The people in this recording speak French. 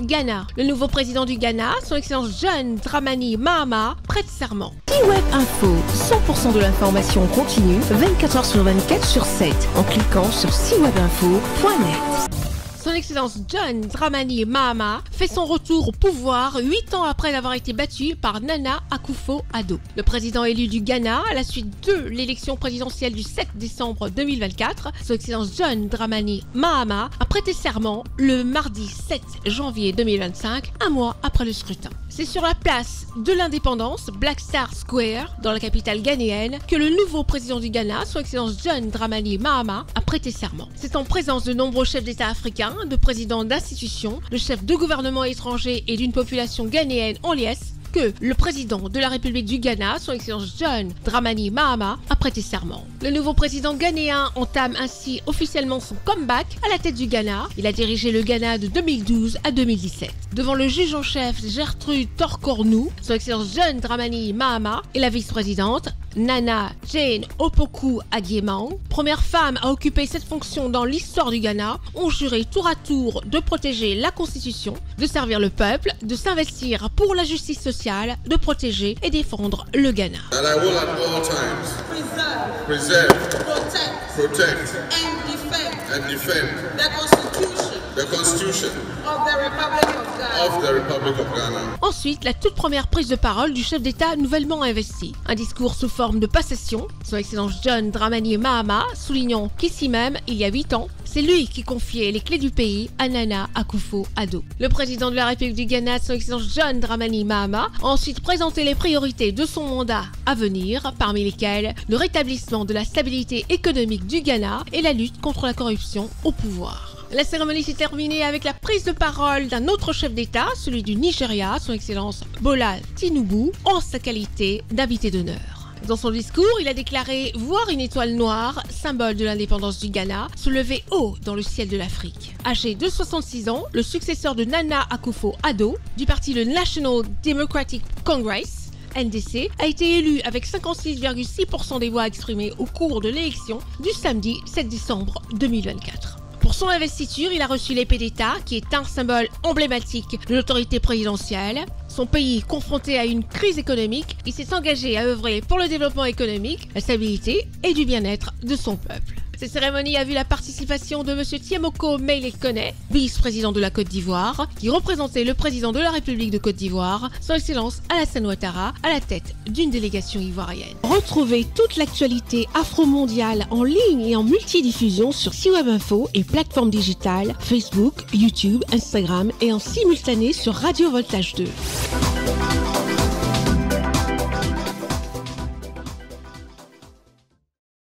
Ghana. Le nouveau président du Ghana, son Excellence John Dramani Mahama, prête serment. C-Web Info, 100% de l'information continue, 24 h sur 24 sur 7, en cliquant sur cwebinfo.net. Son Excellence John Dramani Mahama fait son retour au pouvoir 8 ans après avoir été battu par Nana Akufo-Addo. Le président élu du Ghana à la suite de l'élection présidentielle du 7 décembre 2024, Son Excellence John Dramani Mahama a prêté serment le mardi 7 janvier 2025, un mois après le scrutin. C'est sur la place de l'indépendance, Black Star Square, dans la capitale ghanéenne, que le nouveau président du Ghana, Son Excellence John Dramani Mahama, a prêté serment. C'est en présence de nombreux chefs d'État africains, de présidents d'institutions, de chefs de gouvernement étrangers et d'une population ghanéenne en liesse que le président de la République du Ghana, Son Excellence John Dramani Mahama, a prêté serment. Le nouveau président ghanéen entame ainsi officiellement son comeback à la tête du Ghana. Il a dirigé le Ghana de 2012 à 2017. Devant le juge en chef Gertrude Torkornoo, Son Excellence John Dramani Mahama et la vice-présidente Nana Jane Opoku-Agyemang, première femme à occuper cette fonction dans l'histoire du Ghana, ont juré tour à tour de protéger la Constitution, de servir le peuple, de s'investir pour la justice sociale, de protéger et défendre le Ghana. That I will at all times preserve, protect, and defend the Constitution of the Republic of Ghana. Ensuite, la toute première prise de parole du chef d'État nouvellement investi. Un discours sous forme de passation, Son Excellence John Dramani Mahama soulignant qu'ici même, il y a 8 ans, c'est lui qui confiait les clés du pays à Nana Akufo-Addo. Le président de la République du Ghana, Son Excellence John Dramani Mahama, a ensuite présenté les priorités de son mandat à venir, parmi lesquelles le rétablissement de la stabilité économique du Ghana et la lutte contre la corruption au pouvoir. La cérémonie s'est terminée avec la prise de parole d'un autre chef d'État, celui du Nigeria, Son Excellence Bola Tinubu, en sa qualité d'invité d'honneur. Dans son discours, il a déclaré voir une étoile noire, symbole de l'indépendance du Ghana, se lever haut dans le ciel de l'Afrique. Âgé de 66 ans, le successeur de Nana Akufo-Addo, du parti le National Democratic Congress, NDC, a été élu avec 56,6% des voix exprimées au cours de l'élection du samedi 7 décembre 2024. Pour son investiture, il a reçu l'épée d'État, qui est un symbole emblématique de l'autorité présidentielle. Son pays confronté à une crise économique, il s'est engagé à œuvrer pour le développement économique, la stabilité et du bien-être de son peuple. Cette cérémonie a vu la participation de M. Tiemoko Mele Kone, vice-président de la Côte d'Ivoire, qui représentait le président de la République de Côte d'Ivoire, Son Excellence Alassane Ouattara, à la tête d'une délégation ivoirienne. Retrouvez toute l'actualité afro-mondiale en ligne et en multidiffusion sur C-Web Info et plateformes digitales, Facebook, YouTube, Instagram et en simultané sur Radio Voltage 2.